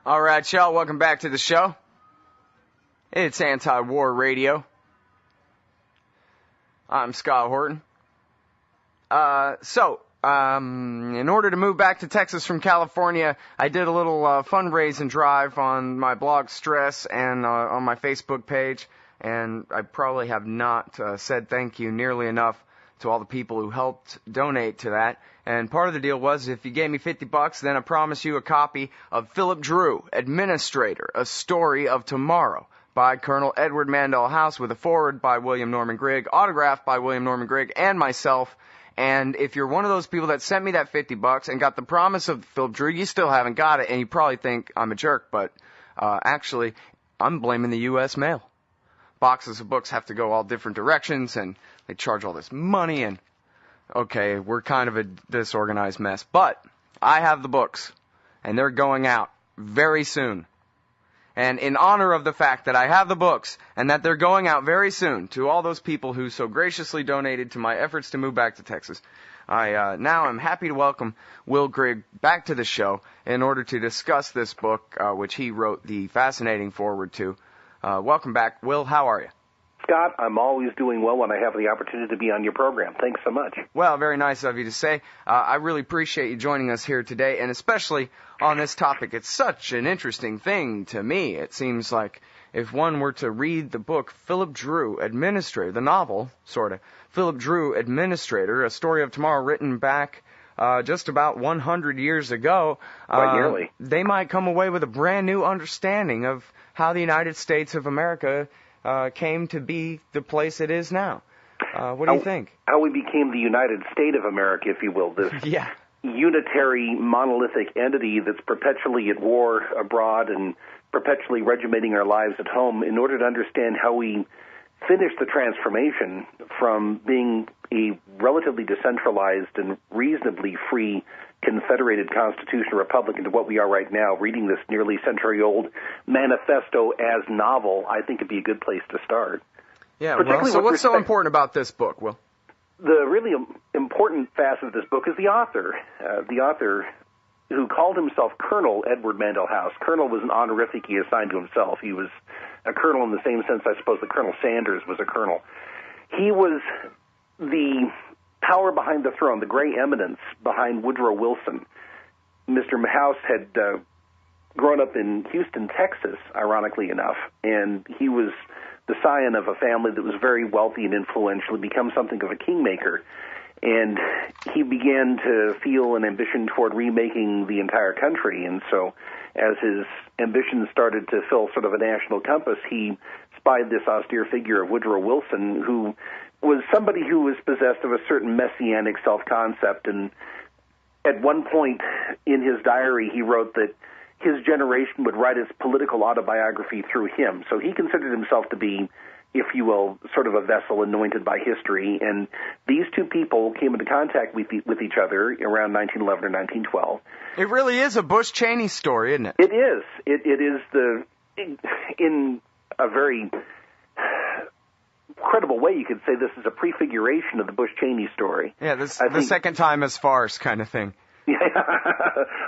All right, y'all, welcome back to the show. It's Anti-War Radio. I'm Scott Horton. In order to move back to Texas from California, I did a little fundraising drive on my blog Stress and on my Facebook page, and I probably have not said thank you nearly enough to all the people who helped donate to that. And part of the deal was if you gave me $50, then I promise you a copy of Philip Dru, Administrator, A Story of Tomorrow, by Colonel Edward Mandell House, with a foreword by William Norman Grigg, autographed by William Norman Grigg and myself. And if you're one of those people that sent me that $50 and got the promise of Philip Dru, you still haven't got it, and you probably think I'm a jerk, but actually, I'm blaming the U.S. mail. Boxes of books have to go all different directions, and they charge all this money, and okay, we're kind of a disorganized mess. But I have the books, and they're going out very soon. And in honor of the fact that I have the books and that they're going out very soon, to all those people who so graciously donated to my efforts to move back to Texas, I now am happy to welcome Will Grigg back to the show in order to discuss this book, which he wrote the fascinating foreword to. Welcome back. Will, how are you? Scott, I'm always doing well when I have the opportunity to be on your program. Thanks so much. Well, very nice of you to say. I really appreciate you joining us here today, and especially on this topic. It's such an interesting thing to me. It seems like if one were to read the book Philip Dru, Administrator, the novel, sort of, Philip Dru, Administrator, A Story of Tomorrow, written back just about 100 years ago, they might come away with a brand new understanding of how the United States of America came to be the place it is now. What do you think? How we became the United States of America, if you will, this unitary, monolithic entity that's perpetually at war abroad and perpetually regimenting our lives at home, in order to understand how we finished the transformation from being a relatively decentralized and reasonably free confederated constitutional republic into what we are right now. Reading this nearly century-old manifesto as novel, I think it'd be a good place to start. Yeah, well, so what's so important about this book, Will? The really important facet of this book is the author. The author who called himself Colonel Edward Mandell House. Colonel was an honorific he assigned to himself. He was a colonel in the same sense, I suppose, that Colonel Sanders was a colonel. He was the power behind the throne, the gray eminence behind Woodrow Wilson. Mr. House had grown up in Houston, Texas, ironically enough, and he was the scion of a family that was very wealthy and influential, become something of a kingmaker. And he began to feel an ambition toward remaking the entire country. And so as his ambitions started to fill sort of a national compass, he spied this austere figure of Woodrow Wilson, who was somebody who was possessed of a certain messianic self-concept. And at one point in his diary, he wrote that his generation would write its political autobiography through him. So he considered himself to be, if you will, sort of a vessel anointed by history. And these two people came into contact with each other around 1911 or 1912. It really is a Bush-Cheney story, isn't it? It is. It is in a very credible way, you could say this is a prefiguration of the Bush-Cheney story. Yeah, the second time as farce kind of thing. Yeah,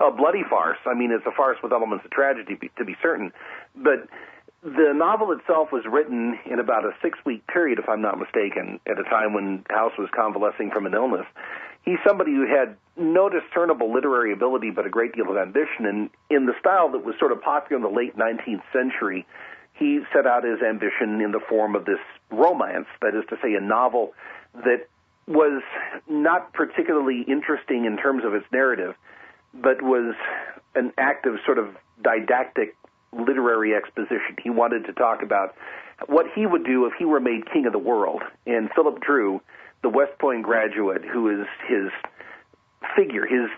a bloody farce. I mean, it's a farce with elements of tragedy, to be certain. But the novel itself was written in about a 6-week period, if I'm not mistaken, at a time when House was convalescing from an illness. He's somebody who had no discernible literary ability but a great deal of ambition, and in the style that was sort of popular in the late 19th century, he set out his ambition in the form of this romance, that is to say, a novel that was not particularly interesting in terms of its narrative, but was an act of sort of didactic literary exposition. He wanted to talk about what he would do if he were made king of the world. And Philip Dru, the West Point graduate, who is his figure, his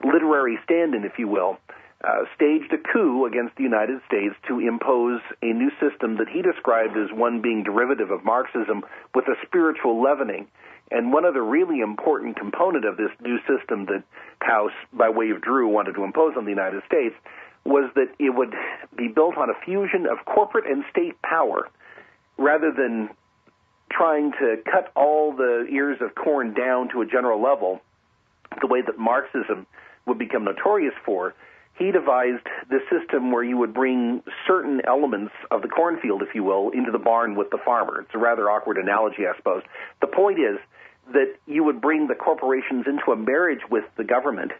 literary stand-in, if you will, staged a coup against the United States to impose a new system that he described as one being derivative of Marxism with a spiritual leavening. And one other really important component of this new system that House, by way of Dru, wanted to impose on the United States was that it would be built on a fusion of corporate and state power rather than trying to cut all the ears of corn down to a general level the way that Marxism would become notorious for. he devised this system where you would bring certain elements of the cornfield, if you will, into the barn with the farmer. It's a rather awkward analogy, I suppose. The point is that you would bring the corporations into a marriage with the government,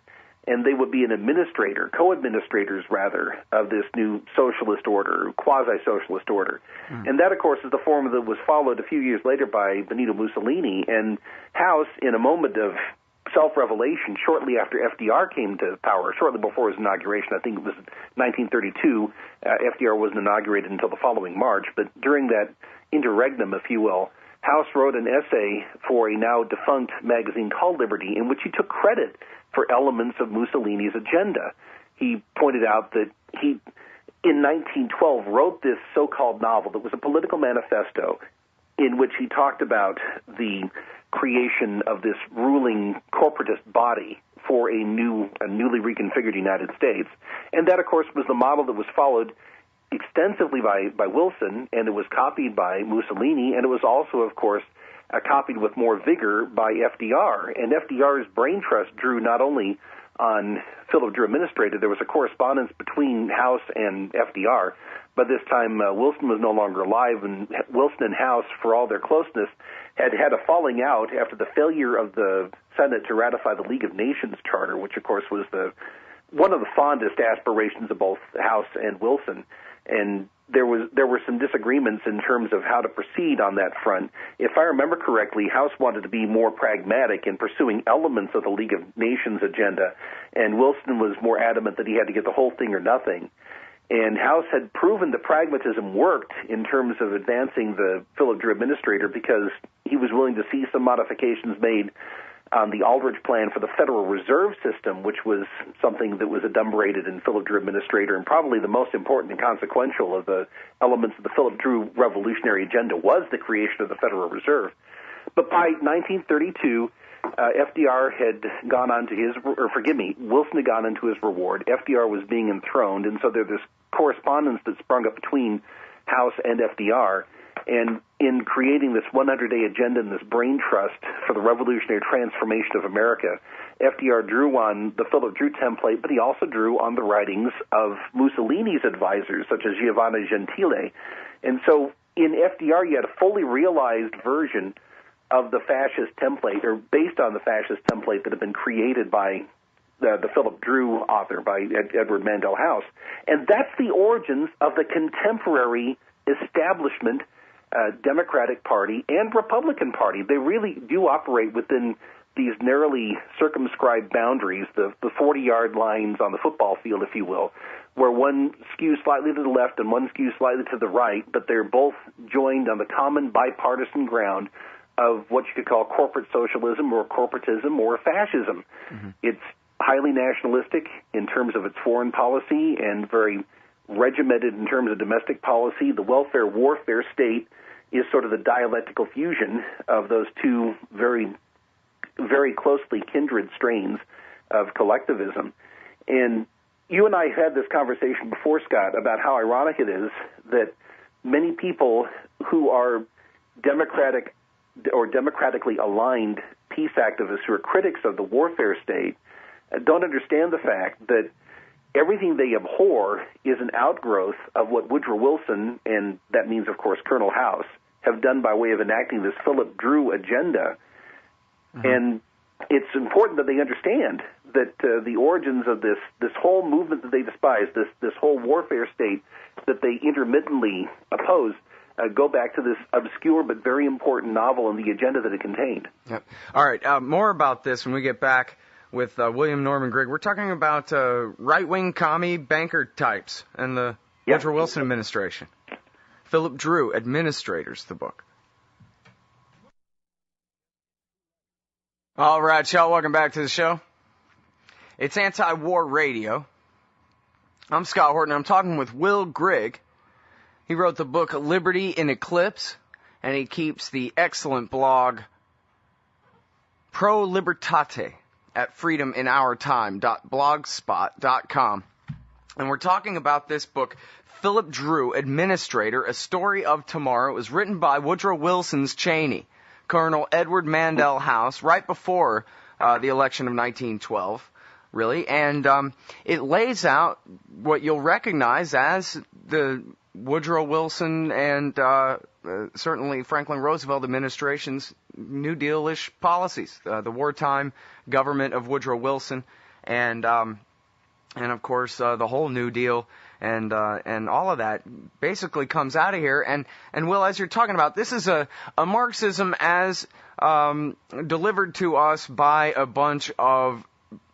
and they would be an administrator, co-administrators rather, of this new socialist order, quasi-socialist order. And that, of course, is the form that was followed a few years later by Benito Mussolini. And House, in a moment of self-revelation, shortly after FDR came to power, shortly before his inauguration, I think it was 1932, FDR wasn't inaugurated until the following March, but during that interregnum, if you will, House wrote an essay for a now defunct magazine called Liberty, in which he took credit for elements of Mussolini's agenda. He pointed out that he, in 1912, wrote this so-called novel that was a political manifesto in which he talked about the creation of this ruling corporatist body for a newly reconfigured United States. And that, of course, was the model that was followed extensively by Wilson, and it was copied by Mussolini, and it was also, of course, copied with more vigor by FDR. And FDR's brain trust drew not only on Philip Dru administrator, there was a correspondence between House and FDR. By this time, Wilson was no longer alive, and Wilson and House, for all their closeness, had had a falling out after the failure of the Senate to ratify the League of Nations Charter, which, of course, was one of the fondest aspirations of both House and Wilson. And there were some disagreements in terms of how to proceed on that front. If I remember correctly, House wanted to be more pragmatic in pursuing elements of the League of Nations agenda, and Wilson was more adamant that he had to get the whole thing or nothing. And House had proven that pragmatism worked in terms of advancing the Philip Dru administrator, because he was willing to see some modifications made on the Aldrich plan for the Federal Reserve System, which was something that was adumbrated in Philip Dru administrator, and probably the most important and consequential of the elements of the Philip Dru revolutionary agenda was the creation of the Federal Reserve. But by 1932, FDR had gone on to Wilson had gone into his reward. FDR was being enthroned, and so there's this correspondence that sprung up between House and FDR. And in creating this 100-day agenda and this brain trust for the revolutionary transformation of America, FDR drew on the Philip Dru template, but he also drew on the writings of Mussolini's advisors, such as Giovanni Gentile. And so in FDR, you had a fully realized version of the fascist template, or based on the fascist template that had been created by the Philip Dru author, by Edward Mandell House. And that's the origins of the contemporary establishment Democratic Party and Republican Party. They really do operate within these narrowly circumscribed boundaries, the 40-yard lines on the football field, if you will, where one skews slightly to the left and one skews slightly to the right, but they're both joined on the common bipartisan ground of what you could call corporate socialism or corporatism or fascism. Mm-hmm. It's highly nationalistic in terms of its foreign policy and very regimented in terms of domestic policy. The welfare warfare state is sort of the dialectical fusion of those two very, very closely kindred strains of collectivism. And you and I had this conversation before, Scott, about how ironic it is that many people who are democratic or democratically aligned peace activists who are critics of the warfare state don't understand the fact that everything they abhor is an outgrowth of what Woodrow Wilson, and that means, of course, Colonel House, have done by way of enacting this Philip Dru agenda. Mm-hmm. And it's important that they understand that the origins of this whole movement that they despise, this whole warfare state that they intermittently oppose, go back to this obscure but very important novel and the agenda that it contained. Yep. All right, more about this when we get back with William Norman Grigg. We're talking about right-wing commie banker types and the Woodrow Wilson administration. Philip Dru, Administrators, the book. All right, y'all, welcome back to the show. It's Anti-War Radio. I'm Scott Horton. I'm talking with Will Grigg. He wrote the book Liberty in Eclipse, and he keeps the excellent blog Pro Libertate at freedominourtime.blogspot.com. And we're talking about this book, Philip Dru, Administrator, A Story of Tomorrow. It was written by Woodrow Wilson's Cheney, Colonel Edward Mandell House, right before the election of 1912. really, and it lays out what you'll recognize as the Woodrow Wilson and certainly Franklin Roosevelt administration's New Deal-ish policies, the wartime government of Woodrow Wilson, and of course the whole New Deal. And all of that basically comes out of here. And Will, as you're talking about, this is a Marxism as delivered to us by a bunch of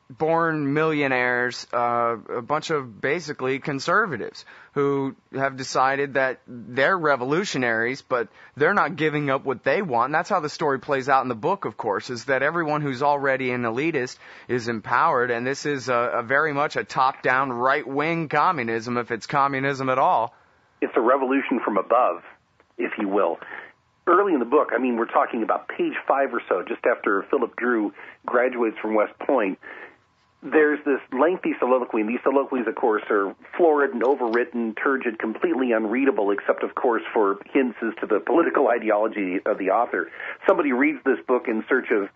born millionaires, a bunch of basically conservatives who have decided that they're revolutionaries, but they're not giving up what they want. And that's how the story plays out in the book, of course, is that everyone who's already an elitist is empowered, and this is a very much a top-down right-wing communism, if it's communism at all. It's a revolution from above, if you will. Early in the book, I mean, we're talking about page 5 or so, just after Philip Dru graduates from West Point, there's this lengthy soliloquy, and these soliloquies, of course, are florid and overwritten, turgid, completely unreadable, except, of course, for hints as to the political ideology of the author. Somebody reads this book in search of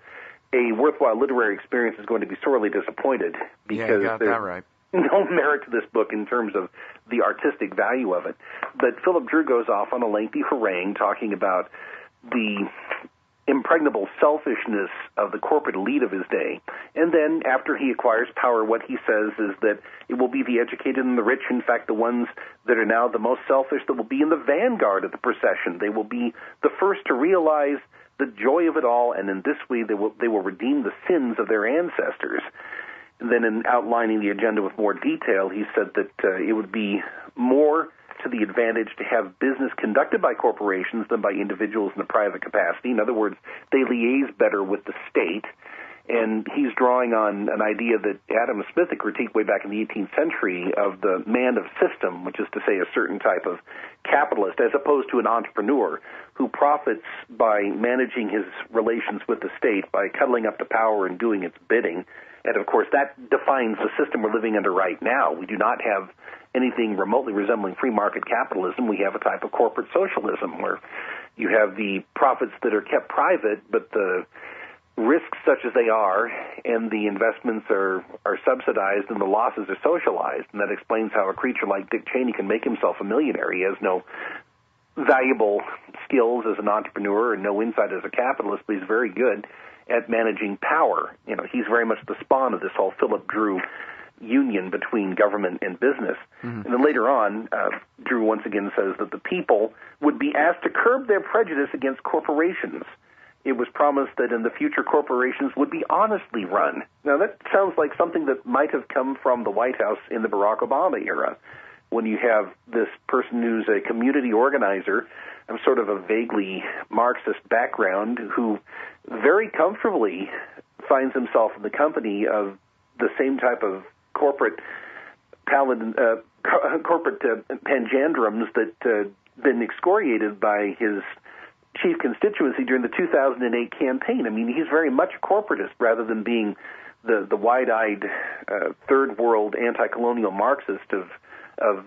a worthwhile literary experience is going to be sorely disappointed, because you got that right. No merit to this book in terms of the artistic value of it. But Philip Dru goes off on a lengthy harangue talking about the impregnable selfishness of the corporate elite of his day. And then, after he acquires power, what he says is that it will be the educated and the rich, in fact, the ones that are now the most selfish, that will be in the vanguard of the procession. They will be the first to realize the joy of it all, and in this way they will redeem the sins of their ancestors. And then, in outlining the agenda with more detail, he said that it would be more to the advantage to have business conducted by corporations than by individuals in a private capacity. In other words, they liaise better with the state. And he's drawing on an idea that Adam Smith had critiqued way back in the 18th century of the man of system, which is to say a certain type of capitalist, as opposed to an entrepreneur who profits by managing his relations with the state, by cuddling up to power and doing its bidding. And, of course, that defines the system we're living under right now. We do not have anything remotely resembling free market capitalism. We have a type of corporate socialism where you have the profits that are kept private, but the risks, such as they are, and the investments are subsidized and the losses are socialized. And that explains how a creature like Dick Cheney can make himself a millionaire. He has no valuable skills as an entrepreneur and no insight as a capitalist, but he's very good at managing power. You know, he's very much the spawn of this whole Philip Dru union between government and business. Mm-hmm. And then later on, Dru once again says that the people would be asked to curb their prejudice against corporations. It was promised that in the future corporations would be honestly run. Now, that sounds like something that might have come from the White House in the Barack Obama era, when you have this person who's a community organizer of sort of a vaguely Marxist background who very comfortably finds himself in the company of the same type of corporate panjandrums that been excoriated by his chief constituency during the 2008 campaign. I mean, he's very much a corporatist rather than being the wide-eyed third world anti-colonial Marxist of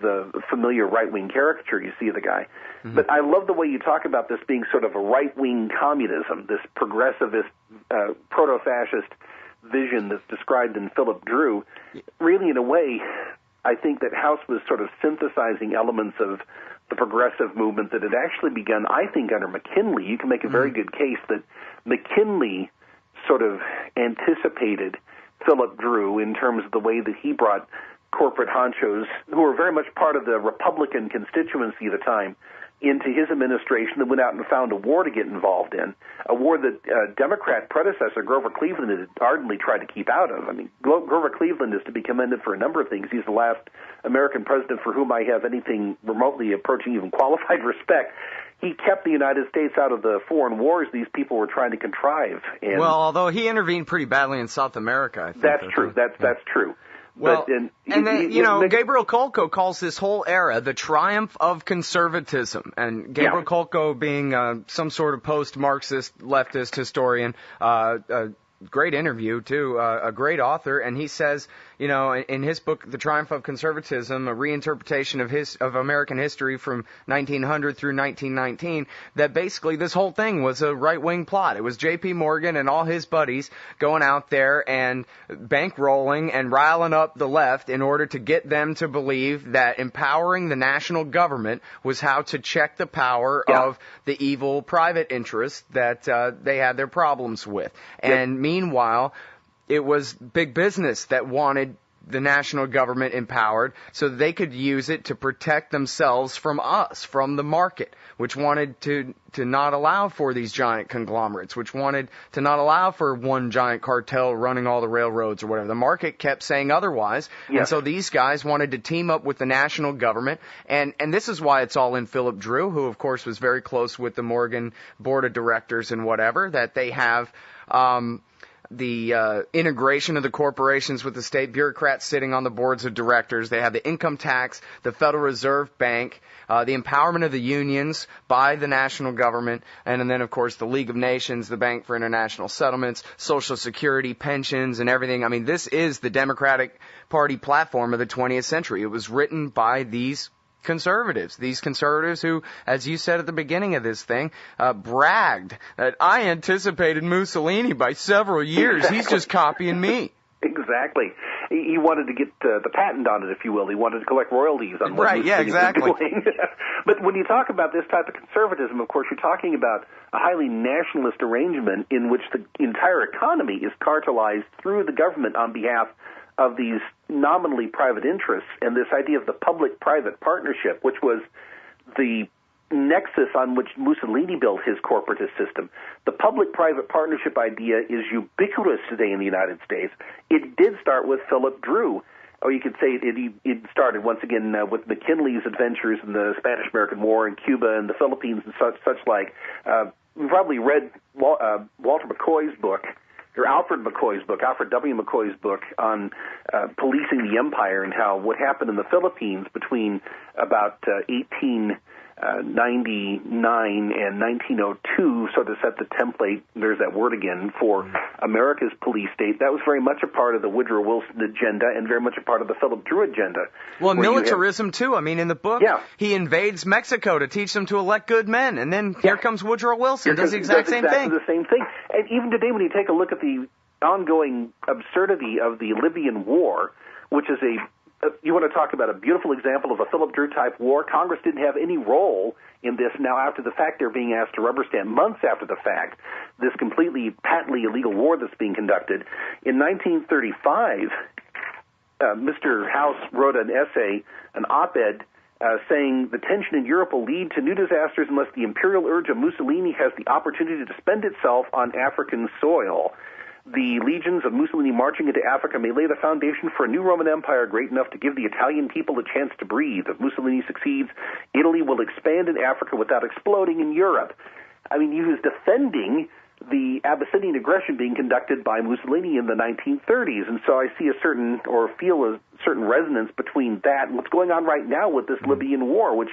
the familiar right-wing caricature you see of the guy. Mm-hmm. But I love the way you talk about this being sort of a right-wing communism, this progressivist, proto-fascist vision that's described in Philip Dru. Really, in a way, I think that House was sort of synthesizing elements of the progressive movement that had actually begun, I think, under McKinley. You can make a very good case that McKinley sort of anticipated Philip Dru in terms of the way that he brought corporate honchos, who were very much part of the Republican constituency at the time, into his administration, that went out and found a war to get involved in, a war that Democrat predecessor Grover Cleveland had ardently tried to keep out of. I mean, Grover Cleveland is to be commended for a number of things. He's the last American president for whom I have anything remotely approaching even qualified respect. He kept the United States out of the foreign wars these people were trying to contrive. And well, although he intervened pretty badly in South America, I think. That's true. That's true. Well, Gabriel Kolko calls this whole era the triumph of conservatism. And Gabriel Kolko, being some sort of post-Marxist leftist historian, a great interview, too, a great author. And he says, in his book, The Triumph of Conservatism, a reinterpretation of American history from 1900 through 1919, that basically this whole thing was a right-wing plot. It was J.P. Morgan and all his buddies going out there and bankrolling and riling up the left in order to get them to believe that empowering the national government was how to check the power of the evil private interests that they had their problems with. And meanwhile, it was big business that wanted the national government empowered so they could use it to protect themselves from us, from the market, which wanted to not allow for these giant conglomerates, which wanted to not allow for one giant cartel running all the railroads or whatever. The market kept saying otherwise, and so these guys wanted to team up with the national government, and this is why it's all in Philip Dru, who of course was very close with the Morgan board of directors and whatever, that they have the integration of the corporations with the state bureaucrats sitting on the boards of directors. They have the income tax, the Federal Reserve Bank, the empowerment of the unions by the national government, and then, of course, the League of Nations, the Bank for International Settlements, Social Security, pensions, and everything. I mean, this is the Democratic Party platform of the 20th century. It was written by these conservatives who, as you said at the beginning of this thing, bragged that I anticipated Mussolini by several years. He's just copying me. Exactly. He wanted to get the patent on it, if you will. He wanted to collect royalties on what Mussolini was doing. But when you talk about this type of conservatism, of course, you're talking about a highly nationalist arrangement in which the entire economy is cartelized through the government on behalf of these nominally private interests, and this idea of the public-private partnership, which was the nexus on which Mussolini built his corporatist system. The public-private partnership idea is ubiquitous today in the United States. It did start with Philip Dru, or you could say it started once again with McKinley's adventures in the Spanish-American War in Cuba and the Philippines and such like. You probably read Walter McCoy's book, or Alfred W. McCoy's book on policing the empire and how what happened in the Philippines between about 1899 and 1902 sort of set the template, there's that word again, for America's police state. That was very much a part of the Woodrow Wilson agenda and very much a part of the Philip Dru agenda. Well, militarism, too. I mean, in the book, he invades Mexico to teach them to elect good men, and then here comes Woodrow Wilson, does the exact same thing. The same thing. And even today, when you take a look at the ongoing absurdity of the Libyan war, which is you want to talk about a beautiful example of a Philip Dru type war. Congress didn't have any role in this. Now, after the fact, they're being asked to rubber stamp months after the fact this completely patently illegal war that's being conducted. In 1935, Mr. House wrote an essay, an op-ed, saying the tension in Europe will lead to new disasters unless the imperial urge of Mussolini has the opportunity to spend itself on African soil. The legions of Mussolini marching into Africa may lay the foundation for a new Roman Empire great enough to give the Italian people a chance to breathe. If Mussolini succeeds, Italy will expand in Africa without exploding in Europe. I mean, he was defending the Abyssinian aggression being conducted by Mussolini in the 1930s, and so I see feel a certain resonance between that and what's going on right now with this Libyan war, which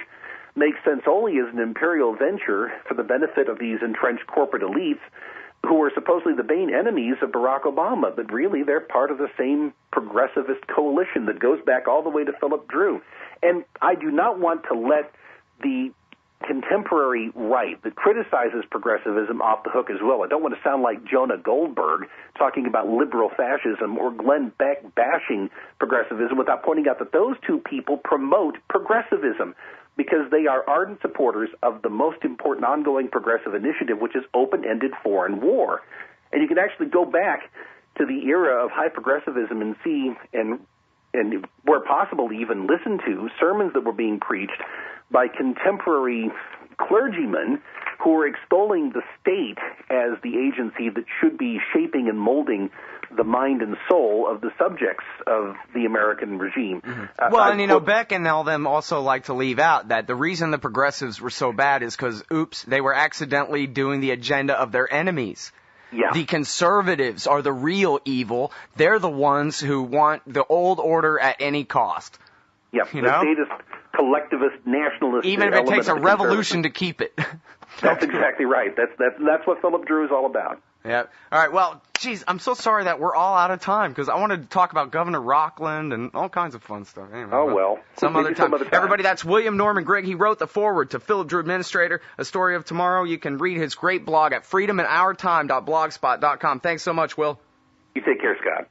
makes sense only as an imperial venture for the benefit of these entrenched corporate elites who are supposedly the main enemies of Barack Obama, but really they're part of the same progressivist coalition that goes back all the way to Philip Dru. And I do not want to let the contemporary right that criticizes progressivism off the hook as well. I don't want to sound like Jonah Goldberg talking about liberal fascism or Glenn Beck bashing progressivism without pointing out that those two people promote progressivism, because they are ardent supporters of the most important ongoing progressive initiative, which is open-ended foreign war. And you can actually go back to the era of high progressivism and see, and where possible even listen to, sermons that were being preached by contemporary clergymen who were extolling the state as the agency that should be shaping and molding the mind and soul of the subjects of the American regime. Well, and Beck and all them also like to leave out that the reason the progressives were so bad is because, they were accidentally doing the agenda of their enemies. Yeah. The conservatives are the real evil. They're the ones who want the old order at any cost. Yeah, the statist, collectivist, nationalist. Even if it takes a revolution to keep it. That's exactly right. That's what Philip Dru is all about. Yeah. All right. Well, geez, I'm so sorry that we're all out of time because I wanted to talk about Governor Rockland and all kinds of fun stuff. Anyway, some other time. Everybody, that's William Norman Grigg. He wrote the foreword to Philip Dru, Administrator, A Story of Tomorrow. You can read his great blog at freedominOurtime.blogspot.com. Thanks so much, Will. You take care, Scott.